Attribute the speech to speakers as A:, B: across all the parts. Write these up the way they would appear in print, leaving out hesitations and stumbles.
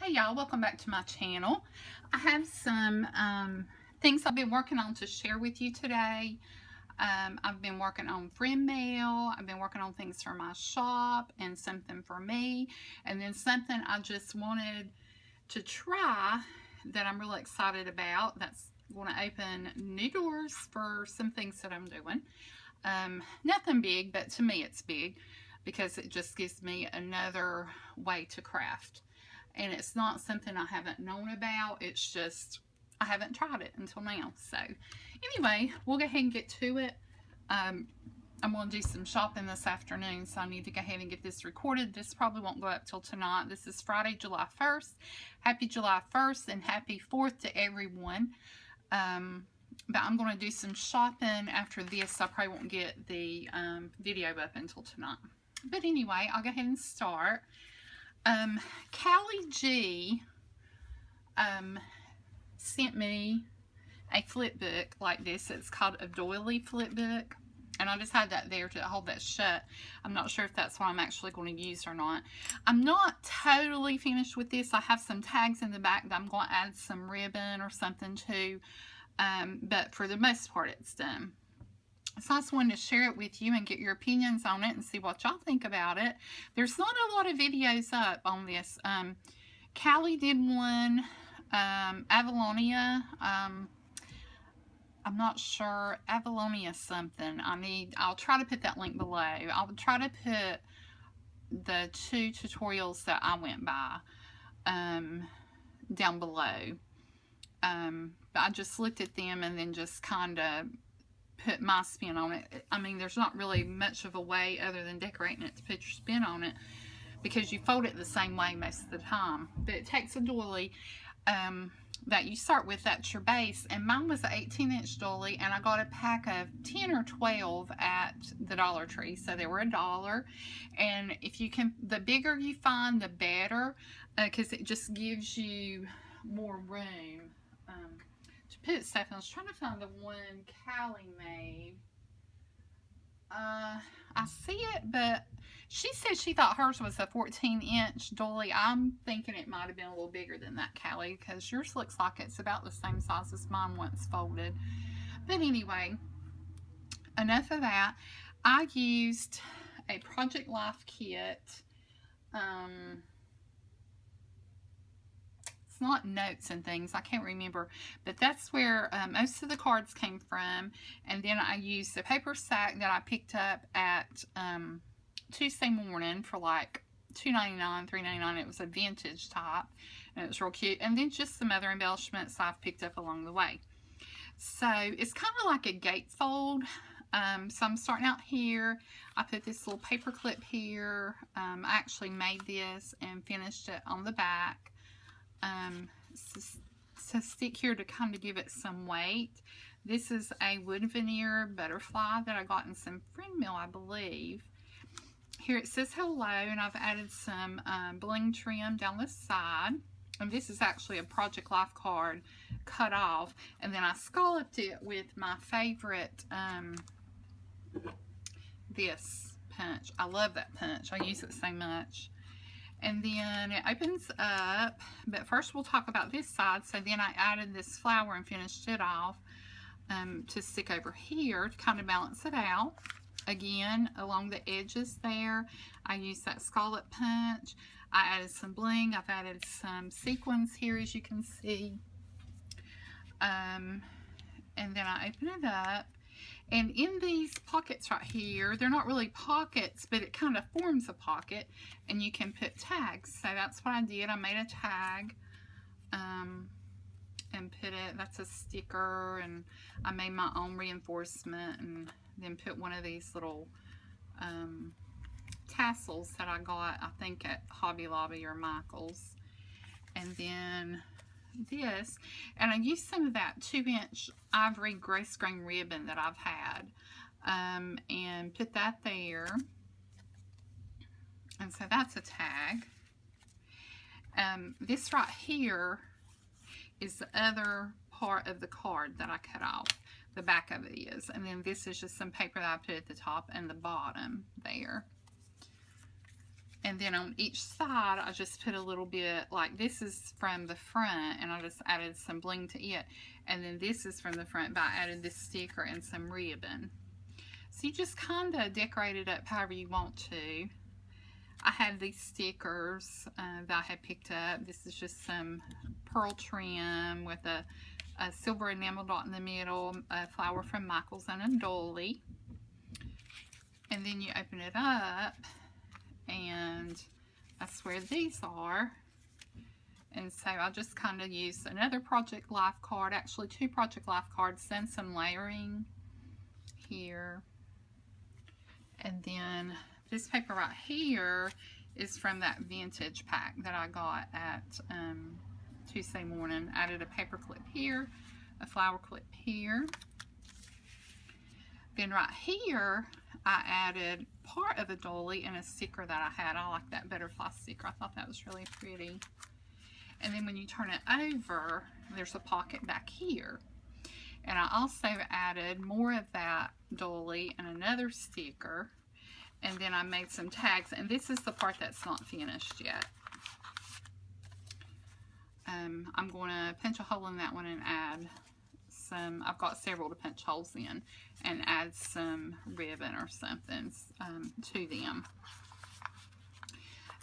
A: Hey y'all, welcome back to my channel. I have some things I've been working on to share with you today. I've been working on friend mail, I've been working on things for my shop and something for me, and then something I just wanted to try that I'm really excited about. That's going to open new doors for some things that I'm doing. Nothing big, but to me it's big because it just gives me another way to craft. And it's not something I haven't known about. It's just I haven't tried it until now. So anyway, we'll go ahead and get to it. I'm going to do some shopping this afternoon, so I need to go ahead and get this recorded. This probably won't go up till tonight. This is Friday, July 1st. Happy July 1st and happy 4th to everyone. But I'm going to do some shopping after this. I probably won't get the video up until tonight. But anyway, I'll go ahead and start. Callie G sent me a flip book like this. It's called a Doily flip book, and I just had that there to hold that shut. I'm not sure if that's what I'm actually going to use or not. I'm not totally finished with this. I have some tags in the back that I'm going to add some ribbon or something to, but for the most part it's done. So I just wanted to share it with you and get your opinions on it and see what y'all think about it. There's not a lot of videos up on this. Callie did one, Avalonia, I'm not sure, Avalonia something. I'll try to put that link below. I'll try to put the 2 tutorials that I went by down below. But I just looked at them and then just kind of put my spin on it. I mean, there's not really much of a way other than decorating it to put your spin on it, because you fold it the same way most of the time. But it takes a doily that you start with. That's your base, and mine was an 18-inch doily, and I got a pack of 10 or 12 at the Dollar Tree, so they were $1. And if you can, the bigger you find, the better, because it just gives you more room to put stuff. I was trying to find the one Callie made. I see it, but she said she thought hers was a 14-inch doily. I'm thinking it might have been a little bigger than that, Callie, because yours looks like it's about the same size as mine once folded. But anyway, enough of that. I used a Project Life kit. Not notes and things, I can't remember, but that's where most of the cards came from. And then I used the paper sack that I picked up at Tuesday morning for like $2.99, $3.99. It was a vintage type, and it was real cute. And then just some other embellishments I've picked up along the way. So it's kind of like a gatefold. So I'm starting out here. I put this little paper clip here. I actually made this and finished it on the back. So stick here to kind of give it some weight. This is a wood veneer butterfly that I got in some friend mail, I believe. Here it says hello, and I've added some bling trim down the side. And this is actually a Project Life card cut off, and then I scalloped it with my favorite this punch. I love that punch. I use it so much. And then it opens up, but first we'll talk about this side. So then I added this flower and finished it off to stick over here to kind of balance it out. Again, along the edges there, I used that scallop punch. I added some bling. I've added some sequins here, as you can see. And then I open it up. And in these pockets right here, they're not really pockets, but it kind of forms a pocket, and you can put tags. So that's what I did. I made a tag and put it, that's a sticker, and I made my own reinforcement, and then put one of these little tassels that I got, I think, at Hobby Lobby or Michael's. And then this, and I used some of that 2-inch ivory grace grain ribbon that I've had and put that there. And so that's a tag. This right here is the other part of the card that I cut off. The back of it is. And then this is just some paper that I put at the top and the bottom there. And then on each side, I just put a little bit, like this is from the front, and I just added some bling to it. And then this is from the front, but I added this sticker and some ribbon. So you just kind of decorate it up however you want to. I had these stickers that I had picked up. This is just some pearl trim with a silver enamel dot in the middle, a flower from Michael's, and a doily. And then you open it up, and that's where these are. And so I just kind of used another Project Life card, actually 2 Project Life cards, and some layering here. And then this paper right here is from that vintage pack that I got at Tuesday morning. Added a paper clip here, a flower clip here. Then right here, I added part of a doily and a sticker that I had. I like that butterfly sticker. I thought that was really pretty. And then when you turn it over, there's a pocket back here. And I also added more of that doily and another sticker. And then I made some tags. And this is the part that's not finished yet. I'm going to punch a hole in that one and add some, I've got several to punch holes in, and add some ribbon or something to them.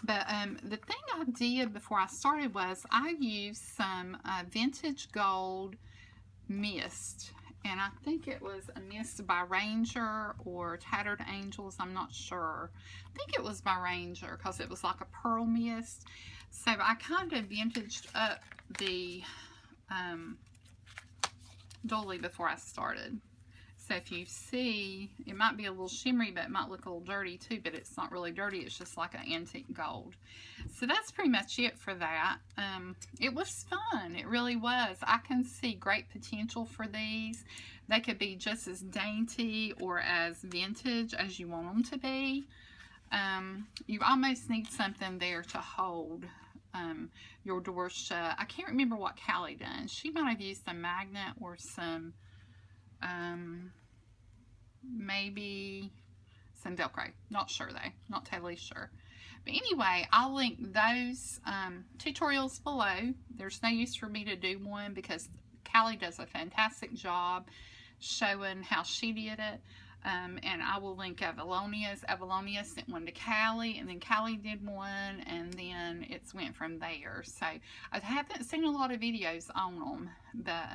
A: But the thing I did before I started was I used some vintage gold mist, and I think it was a mist by Ranger or Tattered Angels, I'm not sure. I think it was by Ranger because it was like a pearl mist. So I kind of vintaged up the doily before I started. So if you see, it might be a little shimmery, but it might look a little dirty too, but it's not really dirty. It's just like an antique gold. So that's pretty much it for that. It was fun. It really was. I can see great potential for these. They could be just as dainty or as vintage as you want them to be. You almost need something there to hold your door shut. I can't remember what Callie done. She might have used a magnet or some maybe some Velcro. Not sure though. Not totally sure. But anyway, I'll link those tutorials below. There's no use for me to do one because Callie does a fantastic job showing how she did it. And I will link Avalonia's. Avalonia sent one to Callie, and then Callie did one, and then it's went from there. So I haven't seen a lot of videos on them, but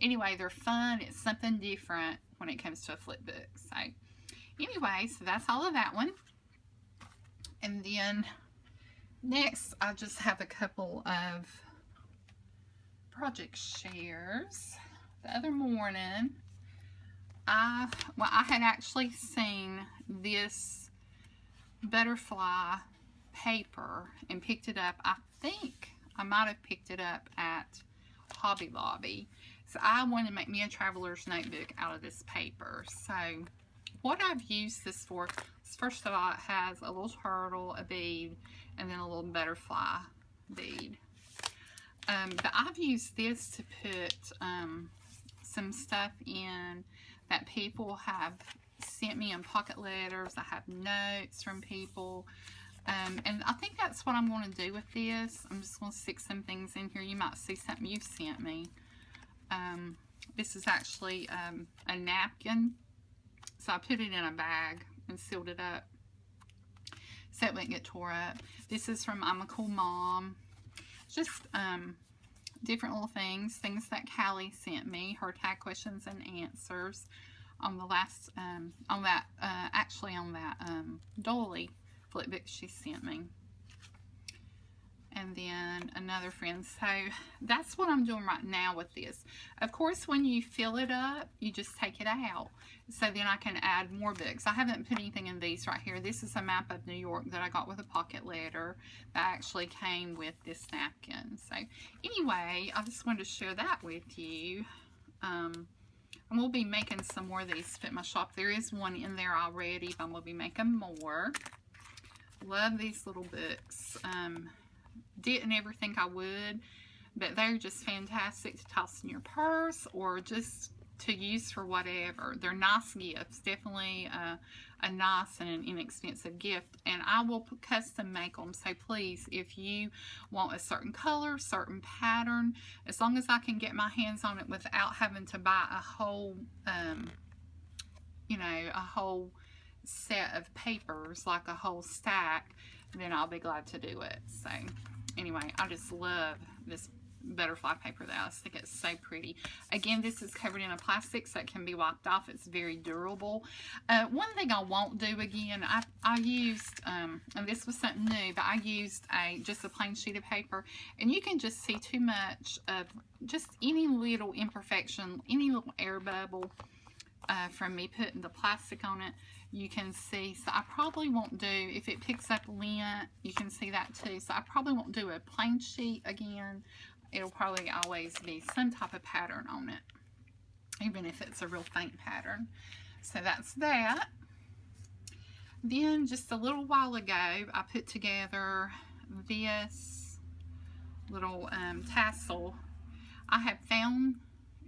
A: anyway, they're fun. It's something different when it comes to a flip book. So anyway, so that's all of that one. And then next, I just have a couple of project shares. The other morning, I had actually seen this butterfly paper and picked it up. I think I might have picked it up at Hobby Lobby. So I wanted to make me a traveler's notebook out of this paper. So what I've used this for is, first of all, it has a little turtle, a bead, and then a little butterfly bead. But I've used this to put some stuff in that people have sent me in pocket letters. I have notes from people. And I think that's what I'm going to do with this. I'm just going to stick some things in here. You might see something you've sent me. This is actually a napkin. So I put it in a bag and sealed it up so it wouldn't get tore up. This is from I'm a Cool Mom. Just different little things that Callie sent me, her tag questions and answers on the last, on that Doily flip book she sent me. And then another friend. So that's what I'm doing right now with this. Of course, when you fill it up, you just take it out. So then I can add more books. I haven't put anything in these right here. This is a map of New York that I got with a pocket letter that actually came with this napkin. So anyway, I just wanted to share that with you. And we'll be making some more of these to put in my shop. There is one in there already, but we'll be making more. Love these little books. Didn't ever think I would, but they're just fantastic to toss in your purse or just to use for whatever. They're nice gifts, definitely a nice and an inexpensive gift, and I will custom make them. So please, if you want a certain color, certain pattern, as long as I can get my hands on it without having to buy a whole, you know, a whole set of papers, like a whole stack, then I'll be glad to do it. So anyway, I just love this butterfly paper though. I just think it's so pretty. Again, this is covered in a plastic so it can be wiped off. It's very durable. One thing I won't do again, I used, and this was something new, but I used just a plain sheet of paper, and you can just see too much of just any little imperfection, any little air bubble from me putting the plastic on it. You can see, so I probably won't do, if it picks up lint, you can see that too. So I probably won't do a plain sheet again. It'll probably always be some type of pattern on it, even if it's a real faint pattern. So that's that. Then just a little while ago, I put together this little tassel. I have found,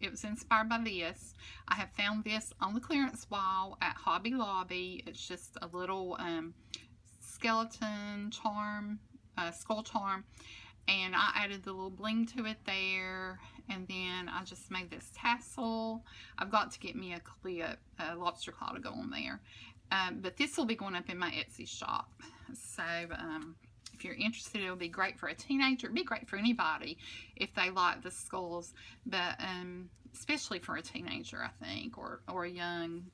A: it was inspired by this. I have found this on the clearance wall at Hobby Lobby. It's just a little skeleton charm, skull charm. And I added the little bling to it there, and then I just made this tassel. I've got to get me a clip, a lobster claw to go on there. But this will be going up in my Etsy shop. So if you're interested, it'll be great for a teenager. It'd be great for anybody if they like the skulls, but especially for a teenager, I think, or a young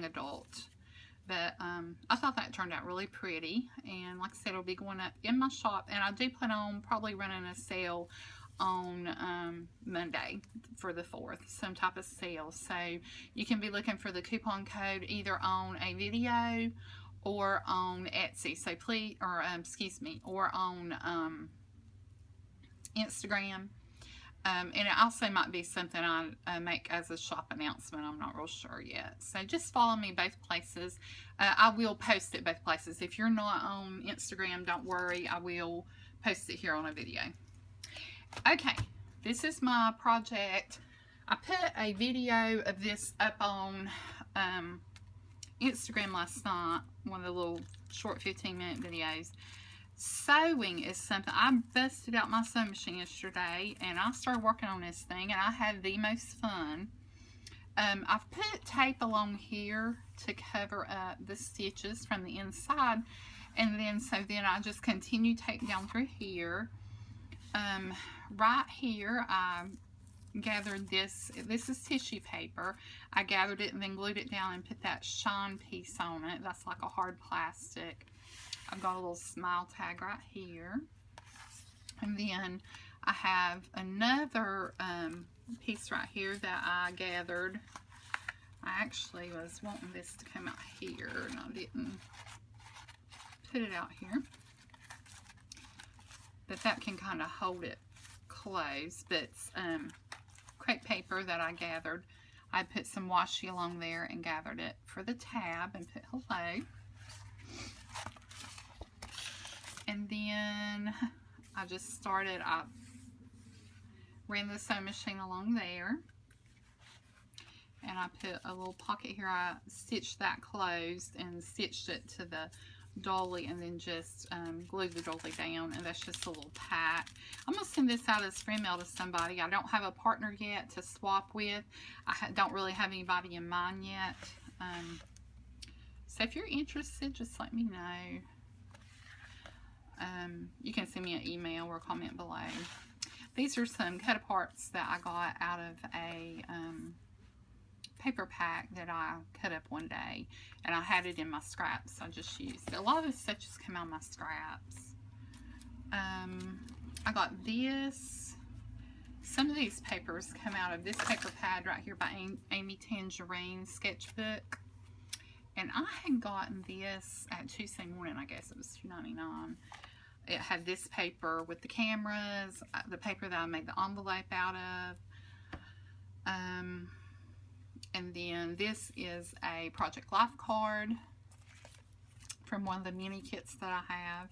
A: adult. But I thought that turned out really pretty, and like I said, it'll be going up in my shop, and I do plan on probably running a sale on Monday for the 4th, some type of sale. So you can be looking for the coupon code either on a video or on Etsy. So please, or excuse me, or on Instagram. And it also might be something I make as a shop announcement. I'm not real sure yet. So just follow me both places. I will post it both places. If you're not on Instagram, don't worry. I will post it here on a video. Okay, this is my project. I put a video of this up on Instagram last night, one of the little short 15-minute videos. Sewing is something, I busted out my sewing machine yesterday and I started working on this thing, and I had the most fun. I've put tape along here to cover up the stitches from the inside, and then then I just continue tape down through here. Right here I gathered this is tissue paper. I gathered it and then glued it down and put that shine piece on it. That's like a hard plastic. I've got a little smile tag right here, and then I have another piece right here that I gathered. I actually was wanting this to come out here, and I didn't put it out here, but that can kind of hold it closed. But it's crepe paper that I gathered. I put some washi along there and gathered it for the tab and put hello. And then I just started, I ran the sewing machine along there, and I put a little pocket here. I stitched that closed and stitched it to the dolly, and then just glued the dolly down, and that's just a little tack. I'm going to send this out as friend mail to somebody. I don't have a partner yet to swap with. I don't really have anybody in mind yet. So if you're interested, just let me know. You can send me an email or comment below. These are some cut aparts that I got out of a paper pack that I cut up one day, and I had it in my scraps, so I just used it. A lot of this stuff just came out of my scraps. I got this. Some of these papers come out of this paper pad right here by Amy Tangerine sketchbook, and I had gotten this at Tuesday morning. I guess it was $2.99. It had this paper with the cameras, the paper that I made the envelope out of. And then this is a Project Life card from one of the mini kits that I have.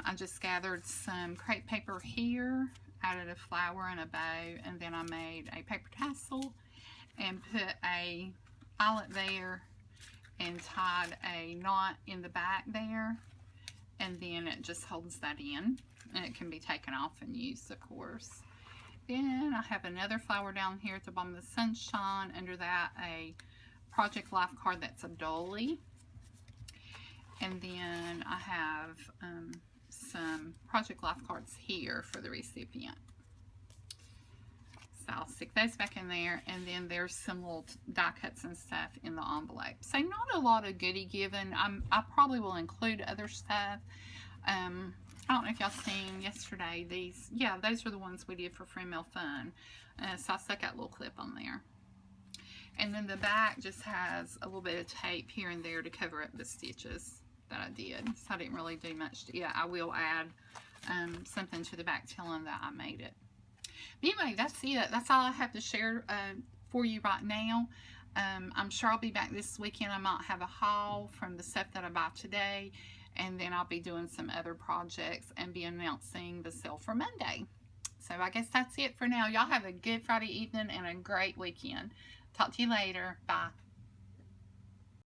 A: I just gathered some crepe paper here, added a flower and a bow, and then I made a paper tassel. and put a eyelet there and tied a knot in the back there, and then it just holds that in, and it can be taken off and used, of course. Then I have another flower down here at the bottom of the sunshine. Under that, a Project Life card that's a Doily. And then I have some Project Life cards here for the recipient. So I'll stick those back in there, and then there's some little die cuts and stuff in the envelope. So not a lot of goodie given. I probably will include other stuff. I don't know if y'all seen yesterday these. Yeah, those are the ones we did for Friend Mail Fun. So I stuck that little clip on there. And then the back just has a little bit of tape here and there to cover up the stitches that I did. So I didn't really do much. Yeah, I will add something to the back telling that I made it. But anyway, that's it. That's all I have to share for you right now. I'm sure I'll be back this weekend. I might have a haul from the stuff that I bought today. And then I'll be doing some other projects and be announcing the sale for Monday. So I guess that's it for now. Y'all have a good Friday evening and a great weekend. Talk to you later. Bye.